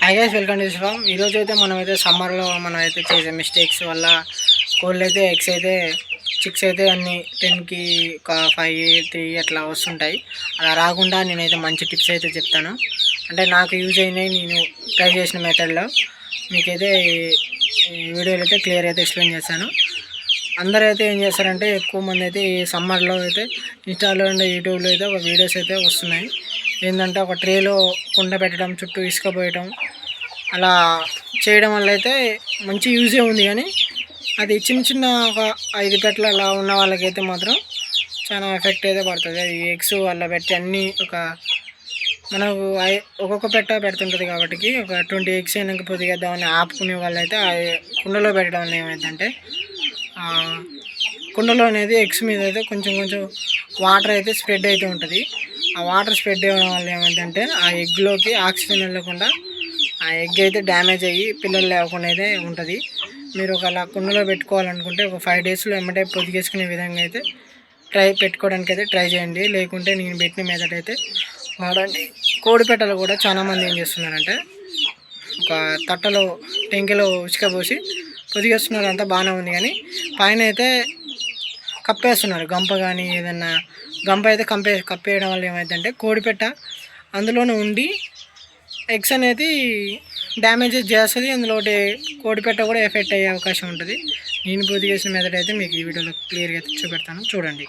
Hi guys, welcome to farm. ఈరోజు అయితే మనమైతే సమ్మర్లో మనమైతే చేసే మిస్టేక్స్ వల్ల కోళ్ళు అయితే ఎగ్స్ అయితే చిక్స్ అయితే అన్ని 10కి ఒక 5, 3 అట్లా వస్తుంటాయి. అలా రాకుండా నేనైతే మంచి టిప్స్ అయితే చెప్తాను. అంటే నాకు యూజ్ అయినాయి, నేను ట్రై చేసిన మెథడ్లో మీకైతే ఈ వీడియోలో అయితే క్లియర్ అయితే ఎక్స్ప్లెయిన్ చేస్తాను. అందరూ అయితే ఏం చేస్తారంటే, ఎక్కువ మంది అయితే ఈ సమ్మర్లో అయితే ఇన్స్టాలో అండ్ యూట్యూబ్లో అయితే ఒక వీడియోస్ అయితే వస్తున్నాయి. ఏంటంటే ఒక ట్రేలో కుండ పెట్టడం, చుట్టూ ఇసుక పోయటం, అలా చేయడం వల్ల అయితే మంచి యూజే ఉంది. కానీ అది చిన్న చిన్న ఒక 5 పెట్టలు అలా ఉన్న వాళ్ళకైతే మాత్రం చాలా ఎఫెక్ట్ అయితే పడుతుంది. అది ఎగ్స్ వల్ల పెట్టి అన్నీ మనకు ఒక్కొక్క పెట్ట పెడుతుంటుంది కాబట్టి ఒక 20 ఎగ్స్ అయినాక పొదిగేద్దామని ఆపుకునే వాళ్ళైతే ఆ కుండలో పెట్టడం వల్ల ఏమైందంటే, కుండలో అనేది ఎగ్స్ మీద అయితే కొంచెం కొంచెం వాటర్ అయితే స్ప్రెడ్ అవుతూ ఉంటుంది. ఆ వాటర్ స్ప్రెడ్ అవ్వడం వల్ల ఏమైందంటే ఆ ఎగ్లోకి ఆక్సిజన్ వెళ్ళకుండా ఆ ఎగ్ అయితే డ్యామేజ్ అయ్యి పిల్లలు లేకుండా అయితే ఉంటుంది. మీరు ఒకలా కుండలో పెట్టుకోవాలనుకుంటే ఒక 5 డేస్లో ఎమ్మటే పొదిగేసుకునే విధంగా అయితే పెట్టుకోవడానికి అయితే ట్రై చేయండి. లేకుంటే నేను పెట్టిన మెథడ్ అయితే వాడండి. కోడిపెట్టలు కూడా చాలామంది ఏం చేస్తున్నారంటే, ఒక తట్టలో టెంకెలో ఉసుక పోసి పొదిగేస్తున్నారు. అంతా బాగానే ఉంది, కానీ పైన అయితే కప్పేస్తున్నారు. గంప కానీ ఏదన్నా గంప అయితే కప్పేయడం వల్ల ఏమైందంటే కోడిపెట్ట అందులోనే ఉండి ఎగ్స్ అనేది డ్యామేజ్ చేస్తుంది. అందులో కోడిపెట్ట కూడా ఎఫెక్ట్ అయ్యే అవకాశం ఉంటుంది. నేను పొదిగేసిన మెథడ్ అయితే మీకు ఈ వీడియోలో క్లియర్గా అయితే చూపెడతాను, చూడండి.